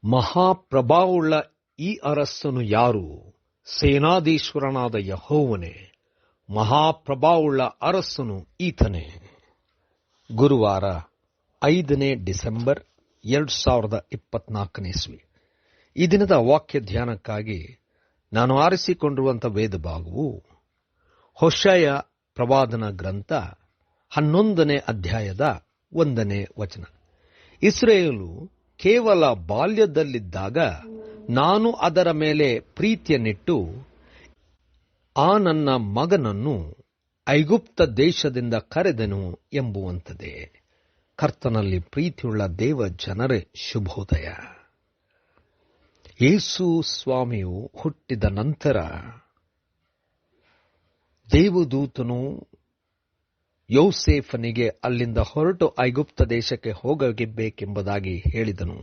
ಮಹಾಪ್ರಭಾವವುಳ್ಳ ಈ ಅರಸನು ಯಾರು? ಸೇನಾಧೀಶ್ವರನಾದ ಯೆಹೋವನೇ. ಮಹಾಪ್ರಭಾವವುಳ್ಳ ಅರಸನು ಈತನೇ. ಗುರುವಾರ 5 ಡಿಸೆಂಬರ್ 2024 ಇಸ್ವಿ. ಈ ದಿನದ ವಾಕ್ಯ ಧ್ಯಾನಕ್ಕಾಗಿ ನಾನು ಆರಿಸಿಕೊಂಡಿರುವಂತಹ ವೇದ ಭಾಗವು ಹೋಶೇಯ ಪ್ರವಾದನ ಗ್ರಂಥ 11ನೇ ಅಧ್ಯಾಯದ 1ನೇ ವಚನ. ಇಸ್ರಾಯೇಲು ಕೇವಲ ಬಾಲ್ಯದಲ್ಲಿದ್ದಾಗ ನಾನು ಅದರ ಮೇಲೆ ಪ್ರೀತಿಯನ್ನಿಟ್ಟು ಆ ನನ್ನ ಮಗನನ್ನು ಐಗುಪ್ತ ದೇಶದಿಂದ ಕರೆದೆನು ಎಂಬುವಂಥದ್ದೇ. ಕರ್ತನಲ್ಲಿ ಪ್ರೀತಿಯುಳ್ಳ ದೇವ ಜನರೇ, ಶುಭೋದಯ. ಯೇಸು ಸ್ವಾಮಿಯು ಹುಟ್ಟಿದ ನಂತರ ದೇವದೂತನು ಯೋಸೇಫನಿಗೆ ಅಲ್ಲಿಂದ ಹೊರಟು ಐಗುಪ್ತ ದೇಶಕ್ಕೆ ಹೋಗಬೇಕೆಂಬುದಾಗಿ ಹೇಳಿದನು.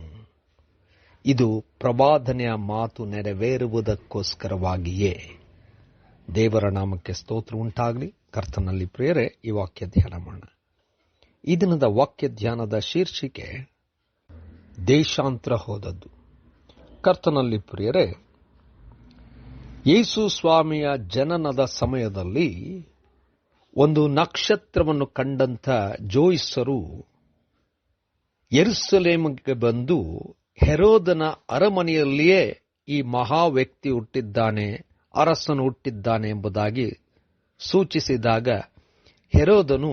ಇದು ಪ್ರವಾದನೆಯ ಮಾತು ನೆರವೇರುವುದಕ್ಕೋಸ್ಕರವಾಗಿಯೇ. ದೇವರ ನಾಮಕ್ಕೆ ಸ್ತೋತ್ರ ಉಂಟಾಗಲಿ. ಕರ್ತನಲ್ಲಿ ಪ್ರಿಯರೇ, ಈ ವಾಕ್ಯ ಧ್ಯಾನ ಮಾಡೋಣ. ಈ ದಿನದ ವಾಕ್ಯ ಧ್ಯಾನದ ಶೀರ್ಷಿಕೆ ದೇಶಾಂತರ ಹೋದದ್ದು. ಕರ್ತನಲ್ಲಿ ಪ್ರಿಯರೇ, ಯೇಸು ಸ್ವಾಮಿಯ ಜನನದ ಸಮಯದಲ್ಲಿ ಒಂದು ನಕ್ಷತ್ರವನ್ನು ಕಂಡಂಥ ಜೋಯಿಸರು ಯೆರೂಸಲೇಮಿಗೆ ಬಂದು ಹೆರೋದನ ಅರಮನೆಯಲ್ಲಿಯೇ ಈ ಮಹಾ ವ್ಯಕ್ತಿ ಹುಟ್ಟಿದ್ದಾನೆ, ಅರಸನು ಹುಟ್ಟಿದ್ದಾನೆ ಎಂಬುದಾಗಿ ಸೂಚಿಸಿದಾಗ ಹೆರೋದನು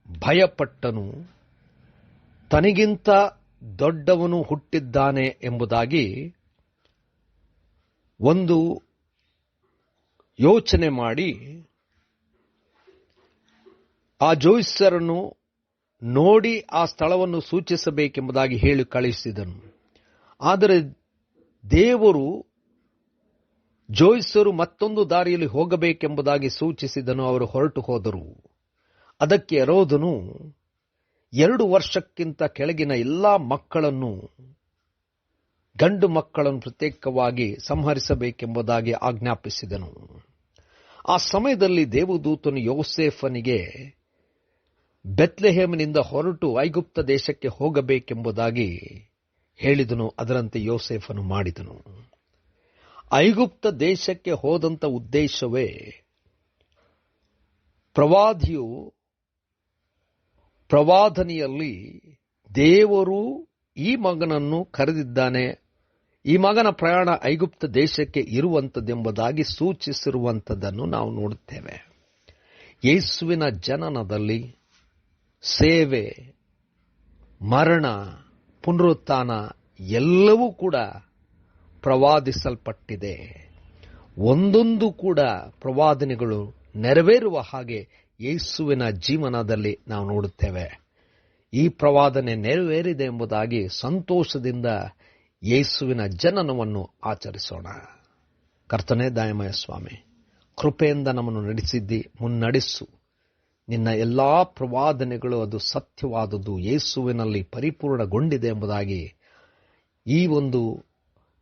ಭಯಪಟ್ಟನು. ತನಗಿಂತ ದೊಡ್ಡವನು ಹುಟ್ಟಿದ್ದಾನೆ ಎಂಬುದಾಗಿ ಒಂದು ಯೋಚನೆ ಮಾಡಿ ಆ ಜೋಯಿಸರನ್ನು ನೋಡಿ ಆ ಸ್ಥಳವನ್ನು ಸೂಚಿಸಬೇಕೆಂಬುದಾಗಿ ಹೇಳಿ ಕಳುಹಿಸಿದನು. ಆದರೆ ದೇವರು ಜೋಯಿಸರು ಮತ್ತೊಂದು ದಾರಿಯಲ್ಲಿ ಹೋಗಬೇಕೆಂಬುದಾಗಿ ಸೂಚಿಸಿದನು. ಅವರು ಹೊರಟು ಹೋದರು. ಅದಕ್ಕೆ ಹೆರೋದನು 2 ವರ್ಷಕ್ಕಿಂತ ಕೆಳಗಿನ ಎಲ್ಲಾ ಮಕ್ಕಳನ್ನು, ಗಂಡು ಮಕ್ಕಳನ್ನು ಪ್ರತ್ಯೇಕವಾಗಿ ಸಂಹರಿಸಬೇಕೆಂಬುದಾಗಿ ಆಜ್ಞಾಪಿಸಿದನು. ಆ ಸಮಯದಲ್ಲಿ ದೇವದೂತನು ಯೋಸೇಫನಿಗೆ ಬೆತ್ಲೆಹೇಮಿನಿಂದ ಹೊರಟು ಐಗುಪ್ತ ದೇಶಕ್ಕೆ ಹೋಗಬೇಕೆಂಬುದಾಗಿ ಹೇಳಿದನು. ಅದರಂತೆ ಯೋಸೇಫನು ಮಾಡಿದನು. ಐಗುಪ್ತ ದೇಶಕ್ಕೆ ಹೋದಂಥ ಉದ್ದೇಶವೇ, ಪ್ರವಾದಿಯು ಪ್ರವಾದನೆಯಲ್ಲಿ ದೇವರು ಈ ಮಗನನ್ನು ಕರೆದಿದ್ದಾನೆ, ಈ ಮಗನ ಪ್ರಯಾಣ ಐಗುಪ್ತ ದೇಶಕ್ಕೆ ಇರುವಂಥದ್ದೆಂಬುದಾಗಿ ಸೂಚಿಸಿರುವಂಥದ್ದನ್ನು ನಾವು ನೋಡುತ್ತೇವೆ. ಯೇಸುವಿನ ಜನನದಲ್ಲಿ ಸೇವೆ, ಮರಣ, ಪುನರುತ್ಥಾನ ಎಲ್ಲವೂ ಕೂಡ ಪ್ರವಾದಿಸಲ್ಪಟ್ಟಿದೆ. ಒಂದೊಂದು ಕೂಡ ಪ್ರವಾದನೆಗಳು ನೆರವೇರುವ ಹಾಗೆ ಯೇಸುವಿನ ಜೀವನದಲ್ಲಿ ನಾವು ನೋಡುತ್ತೇವೆ. ಈ ಪ್ರವಾದನೆ ನೆರವೇರಿದೆ ಎಂಬುದಾಗಿ ಸಂತೋಷದಿಂದ ಯೇಸುವಿನ ಜನನವನ್ನು ಆಚರಿಸೋಣ. ಕರ್ತನೇ ದಯಾಮಯ ಸ್ವಾಮಿ, ಕೃಪೆಯಿಂದ ನಮ್ಮನ್ನು ನಡೆಸಿದ್ದಿ, ಮುನ್ನಡೆಸು. ನಿನ್ನ ಎಲ್ಲಾ ಪ್ರವಾದನೆಗಳು ಅದು ಸತ್ಯವಾದದ್ದು, ಯೇಸುವಿನಲ್ಲಿ ಪರಿಪೂರ್ಣಗೊಂಡಿದೆ ಎಂಬುದಾಗಿ ಈ ಒಂದು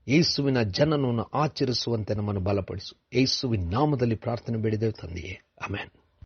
ಯೇಸುವಿನ ಜನನವನ್ನು ಆಚರಿಸುವಂತೆ ನಮ್ಮನ್ನು ಬಲಪಡಿಸು. ಯೇಸುವಿನ ನಾಮದಲ್ಲಿ ಪ್ರಾರ್ಥನೆ ಬೇಡಿದೆವು ತಂದೆಯೇ, ಆಮೆನ್.